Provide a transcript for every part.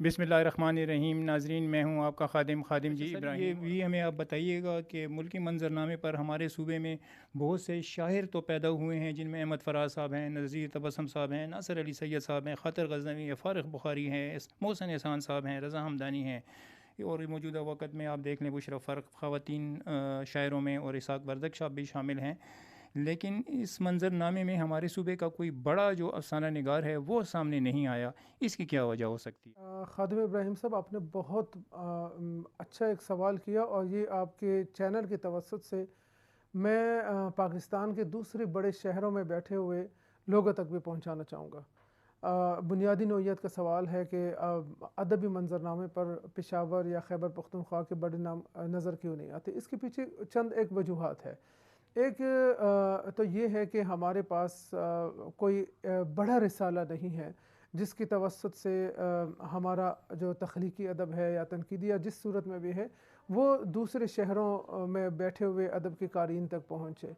بسم اللہ الرحمن الرحیم۔ ناظرین، میں ہوں آپ کا خادم جی ابراہیم۔ یہ بھی ہمیں آپ بتائیے گا کہ ملکی منظرنامے پر ہمارے صوبے میں بہت سے شاعر تو پیدا ہوئے ہیں، جن میں احمد فراز صاحب ہیں، نذیر تبسم صاحب ہیں، ناصر علی سید صاحب ہیں، خاطر غزنوی ہیں، فارغ بخاری ہیں، محسن احسان صاحب ہیں، رضا ہمدانی ہیں، اور موجودہ وقت میں آپ دیکھ لیں بشرا فرق خواتین شاعروں میں، اور اسحاق وردک صاحب بھی شامل ہیں۔ لیکن اس منظر نامے میں ہمارے صوبے کا کوئی بڑا جو افسانہ نگار ہے وہ سامنے نہیں آیا، اس کی کیا وجہ ہو سکتی ہے؟ خادم ابراہیم صاحب، آپ نے بہت اچھا ایک سوال کیا، اور یہ آپ کے چینل کے توسط سے میں پاکستان کے دوسرے بڑے شہروں میں بیٹھے ہوئے لوگوں تک بھی پہنچانا چاہوں گا۔ بنیادی نوعیت کا سوال ہے کہ ادبی منظرنامے پر پشاور یا خیبر پختونخوا کے بڑے نام نظر کیوں نہیں آتے؟ اس کے پیچھے چند ایک وجوہات ہے۔ ایک تو یہ ہے کہ ہمارے پاس کوئی بڑا رسالہ نہیں ہے جس کی توسط سے ہمارا جو تخلیقی ادب ہے یا تنقیدی یا جس صورت میں بھی ہے وہ دوسرے شہروں میں بیٹھے ہوئے ادب کے قارئین تک پہنچے۔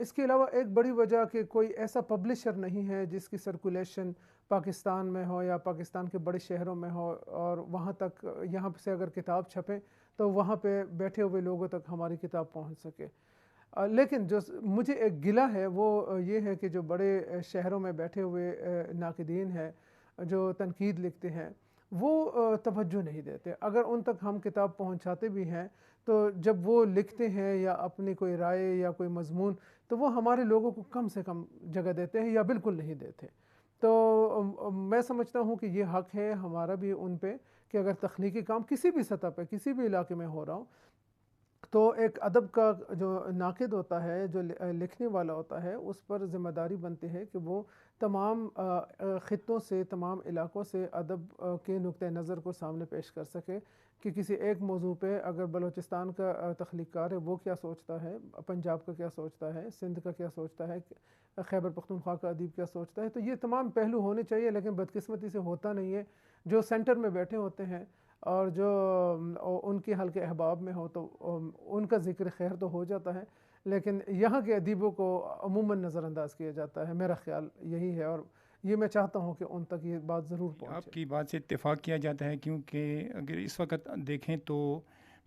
اس کے علاوہ ایک بڑی وجہ کہ کوئی ایسا پبلشر نہیں ہے جس کی سرکولیشن پاکستان میں ہو یا پاکستان کے بڑے شہروں میں ہو، اور وہاں تک یہاں سے اگر کتاب چھپیں تو وہاں پہ بیٹھے ہوئے لوگوں تک ہماری کتاب پہنچ سکے۔ لیکن جو مجھے ایک گلہ ہے وہ یہ ہے کہ جو بڑے شہروں میں بیٹھے ہوئے ناقدین ہیں جو تنقید لکھتے ہیں وہ توجہ نہیں دیتے۔ اگر ان تک ہم کتاب پہنچاتے بھی ہیں تو جب وہ لکھتے ہیں یا اپنی کوئی رائے یا کوئی مضمون، تو وہ ہمارے لوگوں کو کم سے کم جگہ دیتے ہیں یا بالکل نہیں دیتے۔ تو میں سمجھتا ہوں کہ یہ حق ہے ہمارا بھی ان پہ کہ اگر تخلیقی کام کسی بھی سطح پہ کسی بھی علاقے میں ہو رہا ہو تو ایک ادب کا جو ناقد ہوتا ہے، جو لکھنے والا ہوتا ہے، اس پر ذمہ داری بنتی ہے کہ وہ تمام خطوں سے، تمام علاقوں سے ادب کے نقطہ نظر کو سامنے پیش کر سکے کہ کسی ایک موضوع پہ اگر بلوچستان کا تخلیق کار ہے وہ کیا سوچتا ہے، پنجاب کا کیا سوچتا ہے، سندھ کا کیا سوچتا ہے، خیبر پختونخوا کا ادیب کیا سوچتا ہے، تو یہ تمام پہلو ہونے چاہیے، لیکن بدقسمتی سے ہوتا نہیں ہے۔ جو سینٹر میں بیٹھے ہوتے ہیں اور جو ان کے حلقے احباب میں ہو تو ان کا ذکر خیر تو ہو جاتا ہے، لیکن یہاں کے ادیبوں کو عموماً نظر انداز کیا جاتا ہے۔ میرا خیال یہی ہے، اور یہ میں چاہتا ہوں کہ ان تک یہ بات ضرور آپ پہنچے۔ کی بات سے اتفاق کیا جاتا ہے، کیونکہ اگر اس وقت دیکھیں تو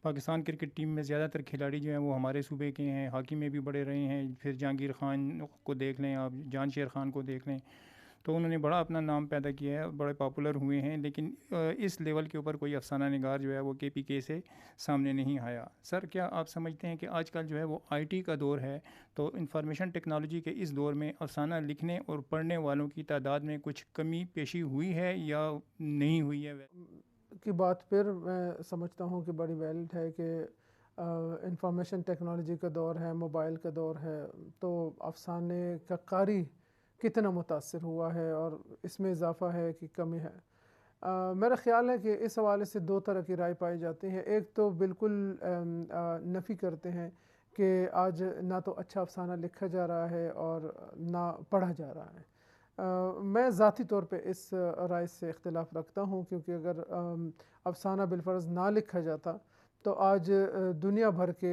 پاکستان کرکٹ ٹیم میں زیادہ تر کھلاڑی جو ہیں وہ ہمارے صوبے کے ہیں، ہاکی میں بھی بڑے رہے ہیں، پھر جہانگیر خان کو دیکھ لیں آپ، جان شیر خان کو دیکھ لیں، تو انہوں نے بڑا اپنا نام پیدا کیا ہے، بڑے پاپولر ہوئے ہیں، لیکن اس لیول کے اوپر کوئی افسانہ نگار جو ہے وہ کے پی کے سے سامنے نہیں آیا۔ سر، کیا آپ سمجھتے ہیں کہ آج کل جو ہے وہ آئی ٹی کا دور ہے، تو انفارمیشن ٹیکنالوجی کے اس دور میں افسانہ لکھنے اور پڑھنے والوں کی تعداد میں کچھ کمی پیشی ہوئی ہے یا نہیں ہوئی ہے؟ کی بات پھر میں سمجھتا ہوں کہ بڑی ویلڈ ہے کہ انفارمیشن ٹیکنالوجی کا دور ہے، موبائل کا دور ہے، تو افسانے کا قاری کتنا متاثر ہوا ہے اور اس میں اضافہ ہے کہ کمی ہے۔ میرا خیال ہے کہ اس حوالے سے دو طرح کی رائے پائی جاتی ہیں۔ ایک تو بالکل نفی کرتے ہیں کہ آج نہ تو اچھا افسانہ لکھا جا رہا ہے اور نہ پڑھا جا رہا ہے۔ میں ذاتی طور پہ اس رائے سے اختلاف رکھتا ہوں، کیونکہ اگر افسانہ بالفرض نہ لکھا جاتا تو آج دنیا بھر کے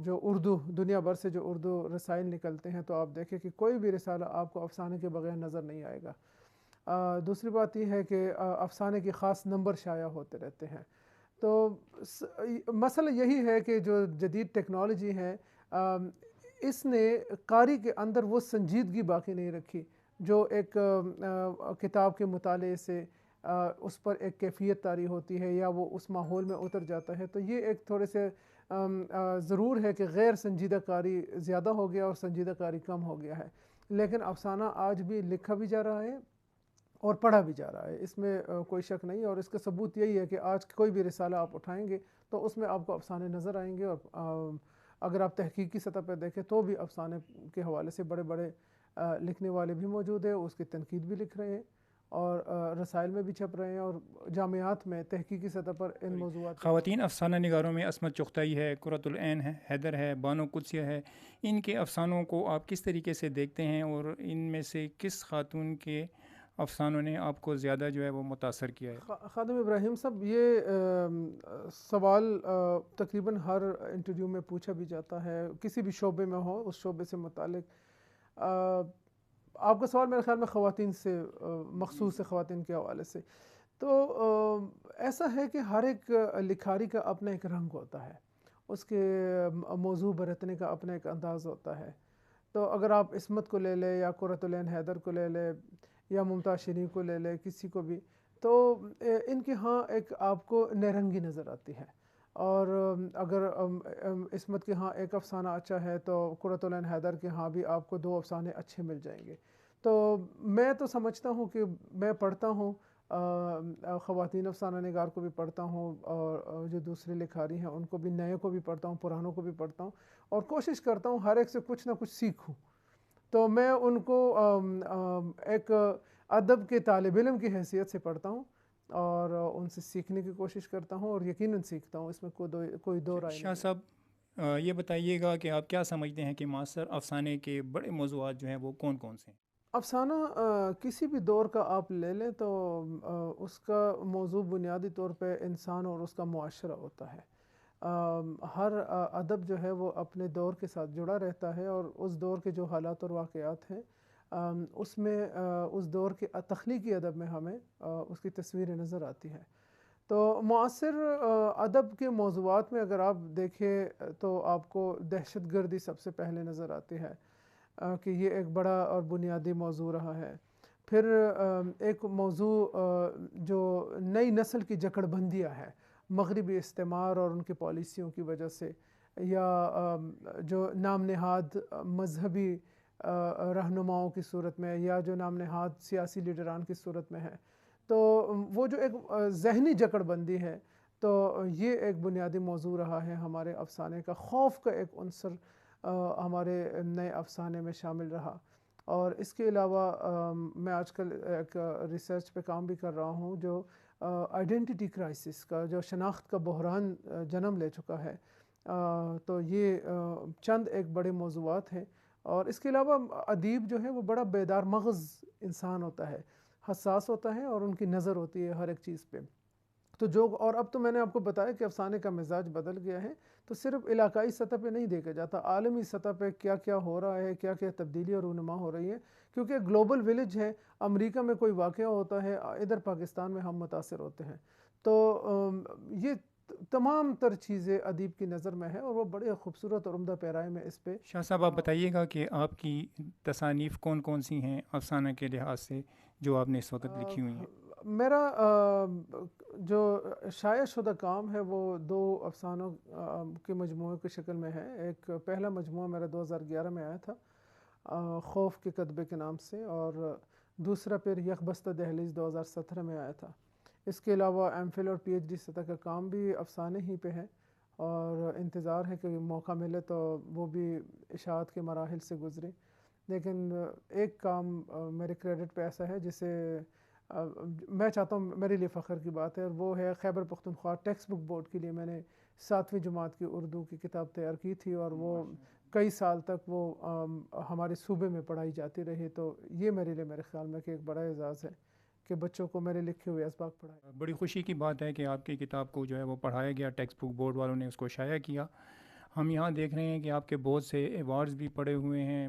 جو دنیا بھر سے جو اردو رسائل نکلتے ہیں تو آپ دیکھیں کہ کوئی بھی رسالہ آپ کو افسانے کے بغیر نظر نہیں آئے گا۔ دوسری بات یہ ہے کہ افسانے کے خاص نمبر شائع ہوتے رہتے ہیں۔ تو مسئلہ یہی ہے کہ جو جدید ٹیکنالوجی ہے اس نے قاری کے اندر وہ سنجیدگی باقی نہیں رکھی جو ایک کتاب کے مطالعے سے اس پر ایک کیفیت طاری ہوتی ہے یا وہ اس ماحول میں اتر جاتا ہے۔ تو یہ ایک تھوڑے سے ضرور ہے کہ غیر سنجیدہ کاری زیادہ ہو گیا اور سنجیدہ کاری کم ہو گیا ہے، لیکن افسانہ آج بھی لکھا بھی جا رہا ہے اور پڑھا بھی جا رہا ہے، اس میں کوئی شک نہیں۔ اور اس کا ثبوت یہی ہے کہ آج کوئی بھی رسالہ آپ اٹھائیں گے تو اس میں آپ کو افسانے نظر آئیں گے، اور اگر آپ تحقیقی سطح پہ دیکھیں تو بھی افسانے کے حوالے سے بڑے بڑے لکھنے والے بھی موجود ہیں، اس کی تنقید بھی لکھ رہے ہیں اور رسائل میں بھی چھپ رہے ہیں، اور جامعات میں تحقیقی سطح پر ان موضوعات پہ خواتین افسانہ نگاروں میں عصمت چغتائی ہے، قرۃ العین ہے، حیدر ہے، بانو قدسیہ ہے، ان کے افسانوں کو آپ کس طریقے سے دیکھتے ہیں، اور ان میں سے کس خاتون کے افسانوں نے آپ کو زیادہ جو ہے وہ متاثر کیا ہے؟ خادم ابراہیم صاحب، یہ سوال تقریباً ہر انٹرویو میں پوچھا بھی جاتا ہے، کسی بھی شعبے میں ہو اس شعبے سے متعلق۔ آپ کا سوال میرے خیال میں خواتین سے مخصوص ہے، خواتین کے حوالے سے۔ تو ایسا ہے کہ ہر ایک لکھاری کا اپنا ایک رنگ ہوتا ہے، اس کے موضوع برتنے کا اپنا ایک انداز ہوتا ہے۔ تو اگر آپ عصمت کو لے لیں یا قرۃ العین حیدر کو لے لیں یا ممتاز شیریں کو لے لیں، کسی کو بھی، تو ان کے ہاں ایک آپ کو نیرنگی نظر آتی ہے۔ اور اگر عصمت کے ہاں ایک افسانہ اچھا ہے تو قرۃ العین حیدر کے ہاں بھی آپ کو 2 افسانے اچھے مل جائیں گے۔ تو میں تو سمجھتا ہوں کہ میں پڑھتا ہوں، خواتین افسانہ نگار کو بھی پڑھتا ہوں، اور جو دوسرے لکھاری ہیں ان کو بھی، نئے کو بھی پڑھتا ہوں، پرانوں کو بھی پڑھتا ہوں، اور کوشش کرتا ہوں ہر ایک سے کچھ نہ کچھ سیکھوں۔ تو میں ان کو ایک ادب کے طالب علم کی حیثیت سے پڑھتا ہوں، اور ان سے سیکھنے کی کوشش کرتا ہوں، اور یقیناً سیکھتا ہوں، اس میں کوئی دو رائے شاہ نہیں ہے۔ صاحب، یہ بتائیے گا کہ آپ کیا سمجھتے ہیں کہ معاصر افسانے کے بڑے موضوعات جو ہیں وہ کون کون سے ہیں؟ افسانہ کسی بھی دور کا آپ لے لیں تو اس کا موضوع بنیادی طور پہ انسان اور اس کا معاشرہ ہوتا ہے۔ ہر ادب جو ہے وہ اپنے دور کے ساتھ جڑا رہتا ہے، اور اس دور کے جو حالات اور واقعات ہیں اس میں اس دور کے تخلیقی ادب میں ہمیں اس کی تصویریں نظر آتی ہیں۔ تو معاصر ادب کے موضوعات میں اگر آپ دیکھیں تو آپ کو دہشت گردی سب سے پہلے نظر آتی ہے، کہ یہ ایک بڑا اور بنیادی موضوع رہا ہے۔ پھر ایک موضوع جو نئی نسل کی جکڑ بندیاں ہے مغربی استعمار اور ان کی پالیسیوں کی وجہ سے، یا جو نام نہاد مذہبی رہنماؤں کی صورت میں، یا جو نام نہاد سیاسی لیڈران کی صورت میں ہے، تو وہ جو ایک ذہنی جکڑ بندی ہے، تو یہ ایک بنیادی موضوع رہا ہے ہمارے افسانے کا۔ خوف کا ایک عنصر ہمارے نئے افسانے میں شامل رہا۔ اور اس کے علاوہ میں آج کل ایک ریسرچ پہ کام بھی کر رہا ہوں جو آئیڈینٹی کرائسس کا، جو شناخت کا بحران جنم لے چکا ہے۔ تو یہ چند ایک بڑے موضوعات ہیں، اور اس کے علاوہ ادیب جو ہے وہ بڑا بیدار مغز انسان ہوتا ہے، حساس ہوتا ہے، اور ان کی نظر ہوتی ہے ہر ایک چیز پہ۔ تو اور اب تو میں نے آپ کو بتایا کہ افسانے کا مزاج بدل گیا ہے، تو صرف علاقائی سطح پہ نہیں دیکھا جاتا، عالمی سطح پہ کیا کیا ہو رہا ہے، کیا کیا تبدیلی اور رونما ہو رہی ہے، کیونکہ گلوبل ویلیج ہے۔ امریکہ میں کوئی واقعہ ہوتا ہے، ادھر پاکستان میں ہم متاثر ہوتے ہیں۔ تو یہ تمام تر چیزیں ادیب کی نظر میں ہے، اور وہ بڑے خوبصورت اور عمدہ پیرائے میں اس پہ۔ شاہ صاحب، آپ بتائیے گا کہ آپ کی تصانیف کون کون سی ہیں افسانہ کے لحاظ سے جو آپ نے اس وقت لکھی ہوئی ہیں؟ میرا جو شائع شدہ کام ہے وہ 2 افسانوں کے مجموعے کی شکل میں ہے۔ ایک پہلا مجموعہ میرا 2011 میں آیا تھا، خوف کے کتبے کے نام سے، اور دوسرا پھر یک بستہ دہلیز 2017 میں آیا تھا۔ اس کے علاوہ ایم فل اور پی ایچ ڈی سطح کا کام بھی افسانے ہی پہ ہے، اور انتظار ہے کہ موقع ملے تو وہ بھی اشاعت کے مراحل سے گزرے۔ لیکن ایک کام میرے کریڈٹ پہ ایسا ہے جسے میں چاہتا ہوں، میرے لیے فخر کی بات ہے، اور وہ ہے Khyber Pakhtunkhwa text book board کے لیے میں نے 7ویں جماعت کی اردو کی کتاب تیار کی تھی، اور وہ کئی سال تک وہ ہمارے صوبے میں پڑھائی جاتی رہی۔ تو یہ میرے لیے، میرے خیال میں، کہ ایک بڑا اعزاز ہے کہ بچوں کو میرے لکھے ہوئے اسباق پڑھائے۔ بڑی خوشی کی بات ہے کہ آپ کی کتاب کو جو ہے وہ پڑھایا گیا، ٹیکسٹ بک بورڈ والوں نے اس کو شائع کیا۔ ہم یہاں دیکھ رہے ہیں کہ آپ کے بہت سے ایوارڈز بھی پڑے ہوئے ہیں،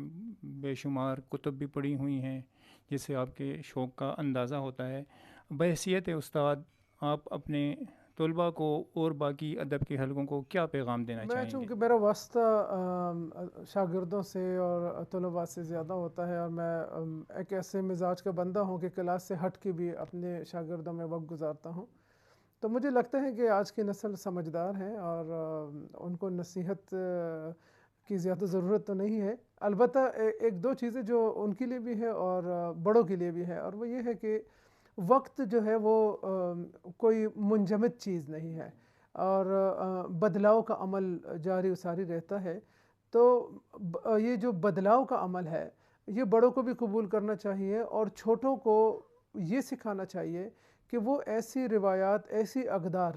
بے شمار کتب بھی پڑھی ہوئی ہیں، جس سے آپ کے شوق کا اندازہ ہوتا ہے۔ بحیثیت استاد، آپ اپنے طلباء کو اور باقی ادب کے حلقوں کو کیا پیغام دینا میں چاہیں گے؟ چونکہ میرا واسطہ شاگردوں سے اور طلباء سے زیادہ ہوتا ہے، اور میں ایک ایسے مزاج کا بندہ ہوں کہ کلاس سے ہٹ کے بھی اپنے شاگردوں میں وقت گزارتا ہوں، تو مجھے لگتا ہے کہ آج کی نسل سمجھدار ہے، اور ان کو نصیحت کی زیادہ ضرورت تو نہیں ہے۔ البتہ ایک دو چیزیں جو ان کے لیے بھی ہے اور بڑوں کے لیے بھی ہے، اور وہ یہ ہے کہ وقت جو ہے وہ کوئی منجمد چیز نہیں ہے، اور بدلاؤ کا عمل جاری و ساری رہتا ہے۔ تو یہ جو بدلاؤ کا عمل ہے یہ بڑوں کو بھی قبول کرنا چاہیے، اور چھوٹوں کو یہ سکھانا چاہیے کہ وہ ایسی روایات، ایسی اقدار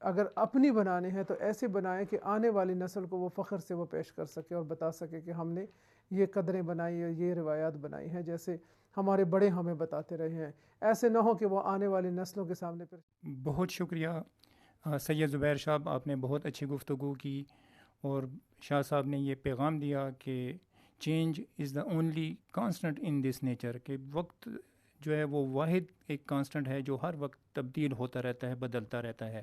اگر اپنی بنانے ہیں تو ایسے بنائیں کہ آنے والی نسل کو وہ فخر سے وہ پیش کر سکے اور بتا سکے کہ ہم نے یہ قدریں بنائی اور یہ روایات بنائی ہیں، جیسے ہمارے بڑے ہمیں بتاتے رہے ہیں۔ ایسے نہ ہو کہ وہ آنے والی نسلوں کے سامنے پر۔ بہت شکریہ سید زبیر صاحب، آپ نے بہت اچھی گفتگو کی، اور شاہ صاحب نے یہ پیغام دیا کہ change is the only constant in this nature, کہ وقت جو ہے وہ واحد ایک کانسٹنٹ ہے جو ہر وقت تبدیل ہوتا رہتا ہے، بدلتا رہتا ہے۔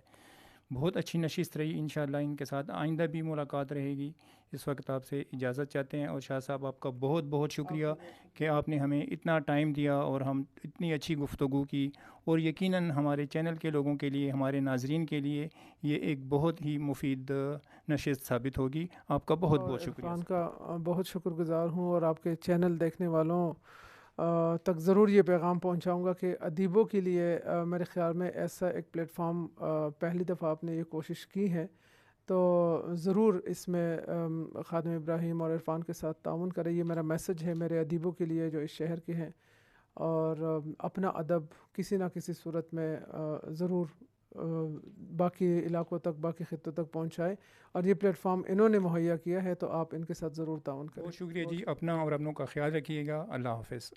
بہت اچھی نشست رہی، انشاءاللہ ان کے ساتھ آئندہ بھی ملاقات رہے گی۔ اس وقت آپ سے اجازت چاہتے ہیں، اور شاہ صاحب آپ کا بہت بہت شکریہ کہ آپ نے ہمیں اتنا ٹائم دیا اور ہم اتنی اچھی گفتگو کی، اور یقیناً ہمارے چینل کے لوگوں کے لیے، ہمارے ناظرین کے لیے یہ ایک بہت ہی مفید نشست ثابت ہوگی۔ آپ کا بہت اور بہت شکریہ عرفان سر۔ کا بہت شکر گزار ہوں، اور آپ کے چینل دیکھنے والوں تک ضرور یہ پیغام پہنچاؤں گا کہ ادیبوں کے لیے میرے خیال میں ایسا ایک پلیٹ فارم پہلی دفعہ آپ نے یہ کوشش کی ہے، تو ضرور اس میں خادم ابراہیم اور عرفان کے ساتھ تعاون کریں۔ یہ میرا میسج ہے میرے ادیبوں کے لیے جو اس شہر کے ہیں، اور اپنا ادب کسی نہ کسی صورت میں ضرور باقی علاقوں تک، باقی خطوں تک پہنچائے، اور یہ پلیٹ فارم انہوں نے مہیا کیا ہے، تو آپ ان کے ساتھ ضرور تعاون کریں۔ بہت شکریہ جی، اپنا اور اپنوں کا خیال رکھیے گا۔ اللہ حافظ۔